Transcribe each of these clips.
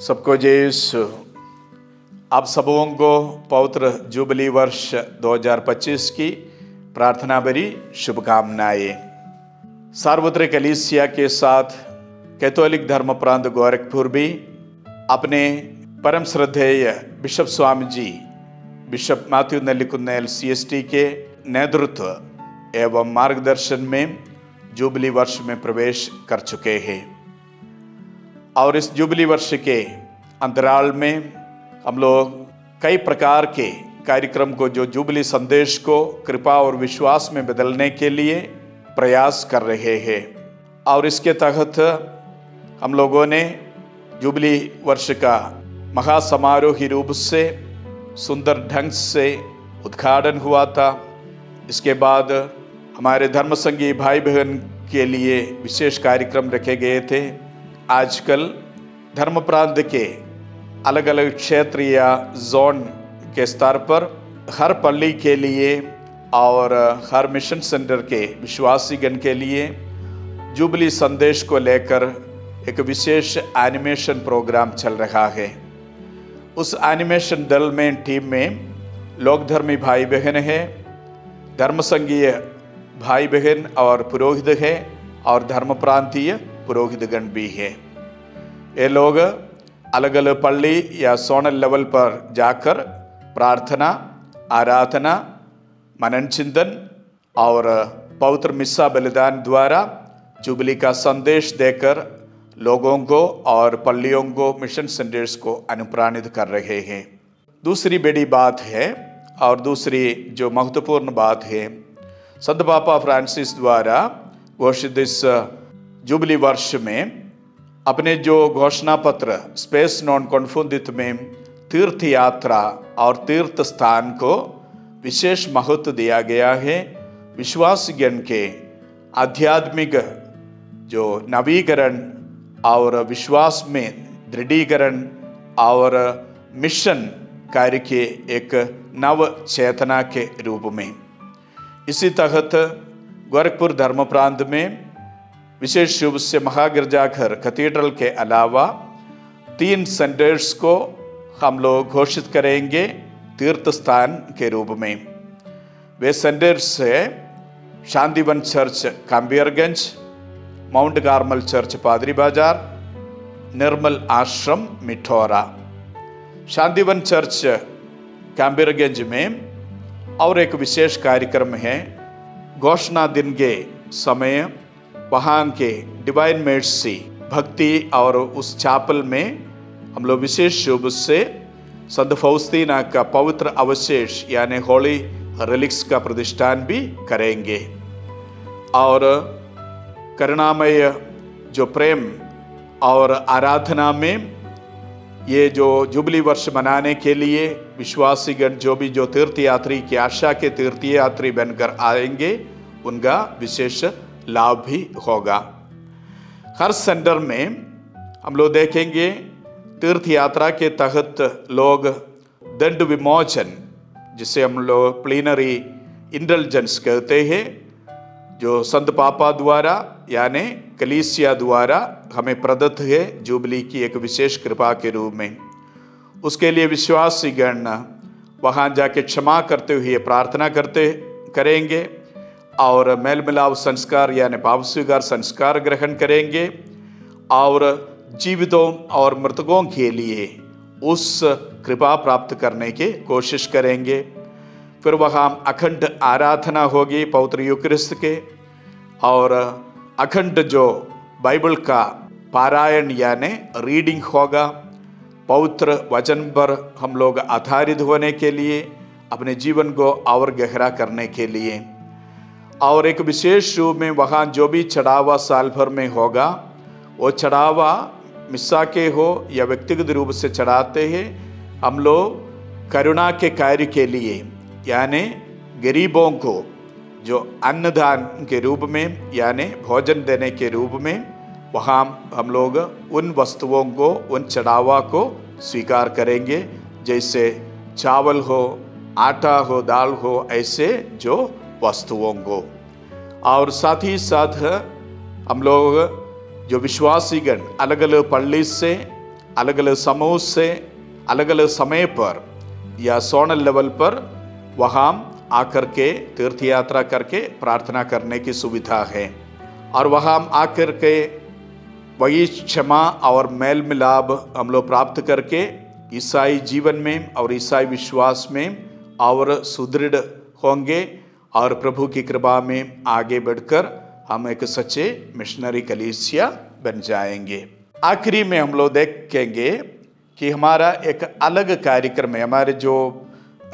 सबको जय यीशु। आप सबों को पवित्र जुबली वर्ष 2025 की प्रार्थना भरी शुभकामनाएं। सार्वत्रिक कलीसिया के साथ कैथोलिक धर्म प्रांत गोरखपुर भी अपने परम श्रद्धेय bishop Swami ji bishop Matthew नेल्लिकुन्नेल CST के नेतृत्व एवं मार्गदर्शन में जुबली वर्ष में प्रवेश कर चुके हैं और इस जुबली वर्ष के अंतराल में हम लोग कई प्रकार के कार्यक्रम को जो जुबली संदेश को कृपा और विश्वास में बदलने के लिए प्रयास कर रहे हैं और इसके तहत हम लोगों ने जुबली वर्ष का महासमारोही रूप से सुंदर ढंग से उद्घाटन हुआ था। इसके बाद हमारे धर्म संघी भाई बहन के लिए विशेष कार्यक्रम रखे गए थे। आजकल धर्म प्रांत के अलग अलग क्षेत्र या जोन के स्तर पर हर पल्ली के लिए और हर मिशन सेंटर के विश्वासीगण के लिए जुबली संदेश को लेकर एक विशेष एनिमेशन प्रोग्राम चल रहा है। उस एनिमेशन दल में टीम में लोक धर्मी भाई बहन हैं, धर्म संघीय भाई बहन और पुरोहित हैं और धर्म प्रांतीय पुरोहितगण भी हैं। ये लोग अलग अलग पल्ली या सोनल लेवल पर जाकर प्रार्थना, आराधना, मनन चिंतन और पवित्र मिस्सा बलिदान द्वारा जुबली का संदेश देकर लोगों को और पल्लियों को, मिशन सेंटर्स को अनुप्राणित कर रहे हैं। दूसरी बड़ी बात है और दूसरी जो महत्वपूर्ण बात है, संत पापा फ्रांसिस द्वारा घोषित इस जुबली वर्ष में अपने जो घोषणा पत्र स्पेस नॉन कॉन्फोन्दित में तीर्थ यात्रा और तीर्थ स्थान को विशेष महत्व दिया गया है। विश्वासीगण के आध्यात्मिक जो नवीकरण और विश्वास में दृढ़ीकरण और मिशन कार्य के एक नव चेतना के रूप में इसी तहत गोरखपुर धर्म प्रांत में विशेष रूप से महागिरजाघर कैथेड्रल के अलावा 3 सेंटर्स को हम लोग घोषित करेंगे तीर्थ स्थान के रूप में। वे सेंटर्स है Shantivan church Kambiarganj, Mount Carmel church Padri Bazar, निर्मल आश्रम मिठौरा। शांतिवन चर्च काम्बियरगंज में और एक विशेष कार्यक्रम है। घोषणा दिन के समय वहाँ के डिवाइन मेर्सी भक्ति और उस चैपल में हम लोग विशेष रूप से संत फौस्तीना का पवित्र अवशेष यानी होली रिलिक्स का प्रतिष्ठान भी करेंगे और करुणामय जो प्रेम और आराधना में ये जो जुबली वर्ष मनाने के लिए विश्वासीगण जो तीर्थयात्री की आशा के तीर्थयात्री बनकर आएंगे उनका विशेष लाभ भी होगा। हर सेंटर में हम लोग देखेंगे तीर्थ यात्रा के तहत लोग दंड विमोचन जिसे हम लोग प्लीनरी इंडल्जेंस कहते हैं, जो संत पापा द्वारा यानी कलीसिया द्वारा हमें प्रदत्त है जुबली की एक विशेष कृपा के रूप में। उसके लिए विश्वासीगण वहाँ जाके क्षमा करते हुए प्रार्थना करेंगे और मेल मिलाप संस्कार यानी पाप स्वीकार संस्कार ग्रहण करेंगे और जीवितों और मृतकों के लिए उस कृपा प्राप्त करने की कोशिश करेंगे। फिर वहाँ अखंड आराधना होगी पवित्र यूकरिस्त के और अखंड जो बाइबल का पारायण यानी रीडिंग होगा। पवित्र वचन पर हम लोग आधारित होने के लिए, अपने जीवन को और गहरा करने के लिए और एक विशेष रूप में वहाँ जो भी चढ़ावा साल भर में होगा वो चढ़ावा मिस्सा के हो या व्यक्तिगत रूप से चढ़ाते हैं हम लोग करुणा के कार्य के लिए यानी गरीबों को जो अन्नदान के रूप में यानी भोजन देने के रूप में वहाँ हम लोग उन वस्तुओं को, उन चढ़ावा को स्वीकार करेंगे, जैसे चावल हो, आटा हो, दाल हो, ऐसे जो वस्तुओं को। और साथ ही साथ हम लोग जो विश्वासीगण अलग अलग पल्ली से अलग अलग समूह से अलग अलग समय पर या सोनल लेवल पर वहाँ आकर के तीर्थ यात्रा करके प्रार्थना करने की सुविधा है। और वहाँ आकर के वही क्षमा और मेल मिलाप हम लोग प्राप्त करके ईसाई जीवन में और ईसाई विश्वास में और सुदृढ़ होंगे और प्रभु की कृपा में आगे बढ़कर हम एक सच्चे मिशनरी कलीसिया बन जाएंगे। आखिरी में हम लोग देखेंगे कि हमारा एक अलग कार्यक्रम है। हमारे जो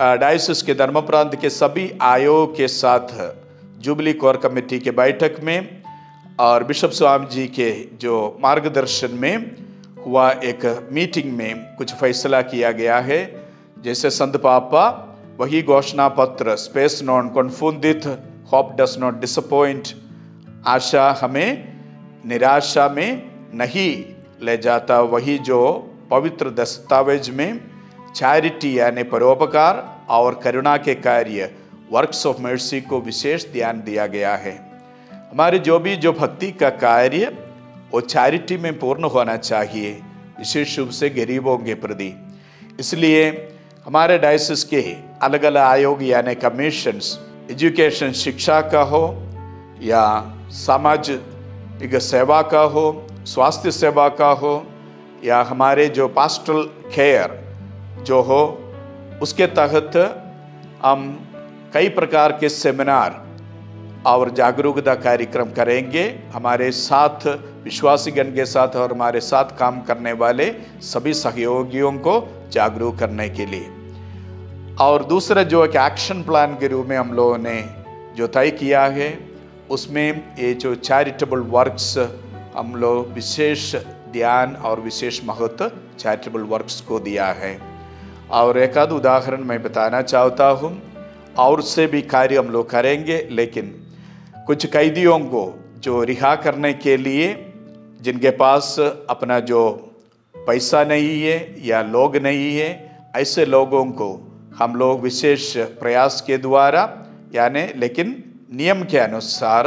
डायोसिस के धर्म प्रांत के सभी आयोग के साथ जुबली कोर कमेटी के बैठक में और बिशप स्वामी जी के जो मार्गदर्शन में हुआ एक मीटिंग में कुछ फैसला किया गया है। जैसे संत पापा वही घोषणा पत्र space non confounded, hope does not disappoint, आशा हमें निराशा में नहीं ले जाता, वही जो पवित्र दस्तावेज में चैरिटी यानी परोपकार और करुणा के कार्य वर्क्स ऑफ मर्सी को विशेष ध्यान दिया गया है। हमारे जो भक्ति का कार्य वो चैरिटी में पूर्ण होना चाहिए, विशेष रूप से गरीबों के प्रति। इसलिए हमारे डायोसिस के अलग अलग आयोग यानी कमीशंस, एजुकेशन शिक्षा का हो या सामाजिक सेवा का हो, स्वास्थ्य सेवा का हो या हमारे जो पास्टरल केयर जो हो, उसके तहत हम कई प्रकार के सेमिनार और जागरूकता कार्यक्रम करेंगे हमारे साथ विश्वासीगण के साथ और हमारे साथ काम करने वाले सभी सहयोगियों को जागरूक करने के लिए। और दूसरा जो एक एक्शन प्लान के रूप में हम लोगों ने जो तय किया है उसमें ये जो चैरिटेबल वर्क्स हम लोग विशेष ध्यान और विशेष महत्व चैरिटेबल वर्क्स को दिया है। और एक आध उदाहरण मैं बताना चाहता हूँ, और से भी कार्य हम लोग करेंगे, लेकिन कुछ कैदियों को जो रिहा करने के लिए जिनके पास अपना जो पैसा नहीं है या लोग नहीं है, ऐसे लोगों को हम लोग विशेष प्रयास के द्वारा यानी लेकिन नियम के अनुसार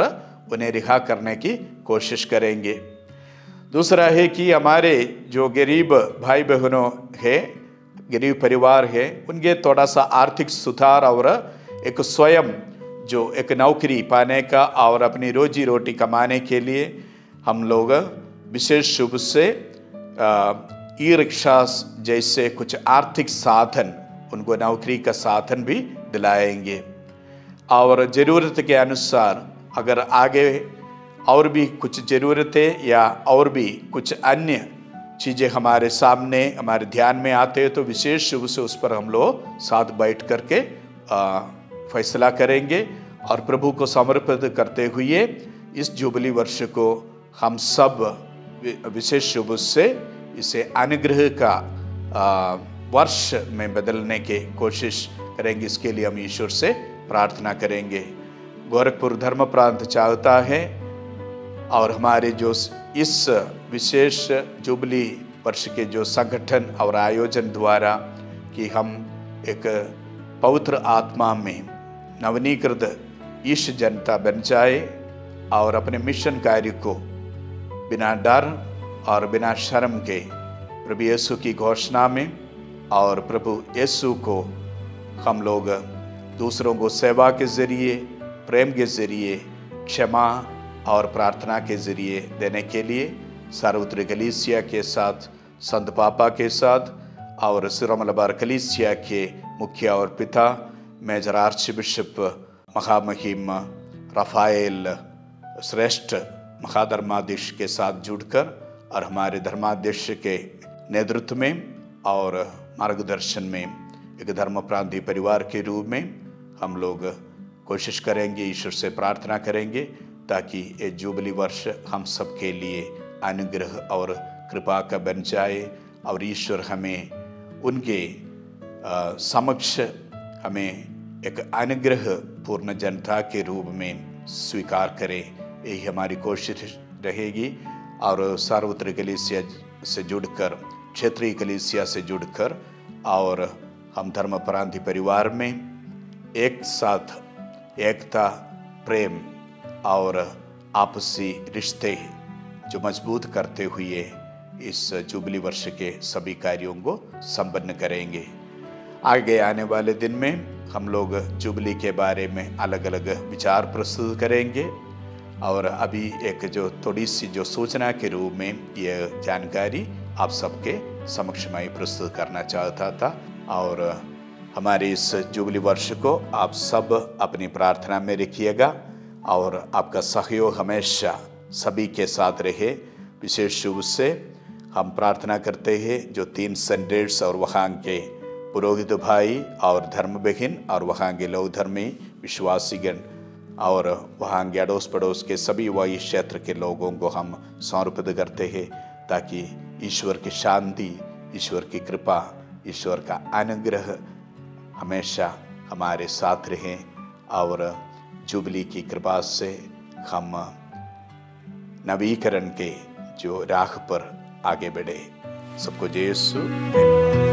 उन्हें रिहा करने की कोशिश करेंगे। दूसरा है कि हमारे जो गरीब भाई बहनों है, गरीब परिवार है, उनके थोड़ा सा आर्थिक सुधार और एक स्वयं जो एक नौकरी पाने का और अपनी रोजी रोटी कमाने के लिए हम लोग विशेष रूप से ई रिक्शा जैसे कुछ आर्थिक साधन उनको नौकरी का साधन भी दिलाएंगे। और ज़रूरत के अनुसार अगर आगे और भी कुछ ज़रूरतें या और भी कुछ अन्य चीज़ें हमारे सामने हमारे ध्यान में आते हैं तो विशेष रूप से उस पर हम लोग साथ बैठ करके फैसला करेंगे और प्रभु को समर्पित करते हुए इस जुबली वर्ष को हम सब विशेष रूप से इसे अनुग्रह का वर्ष में बदलने की कोशिश करेंगे। इसके लिए हम ईश्वर से प्रार्थना करेंगे। गोरखपुर धर्म प्रांत चाहता है और हमारे जो इस विशेष जुबली वर्ष के जो संगठन और आयोजन द्वारा कि हम एक पवित्र आत्मा में नवनीकृत ईश जनता बन जाए और अपने मिशन कार्य को बिना डर और बिना शर्म के प्रभु यीशु की घोषणा में और प्रभु यीशु को हम लोग दूसरों को सेवा के ज़रिए, प्रेम के ज़रिए, क्षमा और प्रार्थना के ज़रिए देने के लिए सार्वत्रिक कलीसिया के साथ, संत पापा के साथ और सिरोमलबार कलीसिया के मुखिया और पिता मेजर आर्च बिशप महामहिम रफाएल श्रेष्ठ महाधर्माध्यक्ष के साथ जुड़कर और हमारे धर्माध्यक्ष के नेतृत्व में और मार्गदर्शन में एक धर्म प्रांतीय परिवार के रूप में हम लोग कोशिश करेंगे, ईश्वर से प्रार्थना करेंगे ताकि ये जुबली वर्ष हम सब के लिए अनुग्रह और कृपा का बन जाए और ईश्वर हमें उनके समक्ष हमें एक अनुग्रह पूर्ण जनता के रूप में स्वीकार करे, यही हमारी कोशिश रहेगी। और सार्वत्रिक कलीसिया से जुड़कर, क्षेत्रीय कलीसिया से जुड़कर और हम धर्म प्रांतीय परिवार में एक साथ एकता, प्रेम और आपसी रिश्ते जो मजबूत करते हुए इस जुबली वर्ष के सभी कार्यों को संपन्न करेंगे। आगे आने वाले दिन में हम लोग जुबली के बारे में अलग अलग विचार प्रस्तुत करेंगे और अभी एक जो थोड़ी सी जो सूचना के रूप में यह जानकारी आप सबके समक्ष में प्रस्तुत करना चाहता था। और हमारे इस जुबली वर्ष को आप सब अपनी प्रार्थना में रखिएगा और आपका सहयोग हमेशा सभी के साथ रहे। विशेष रूप से हम प्रार्थना करते हैं जो 3 सेंटर्स और वहाँ के पुरोहित भाई और धर्म बहन और वहाँ के लौ धर्मी विश्वासीगण और वहाँ के अड़ोस पड़ोस के सभी वही क्षेत्र के लोगों को हम समर्पित करते हैं, ताकि ईश्वर की शांति, ईश्वर की कृपा, ईश्वर का अनुग्रह हमेशा हमारे साथ रहे और जुबली की कृपा से हम नवीकरण के जो राह पर आगे बढ़े। सबको जय यीशु।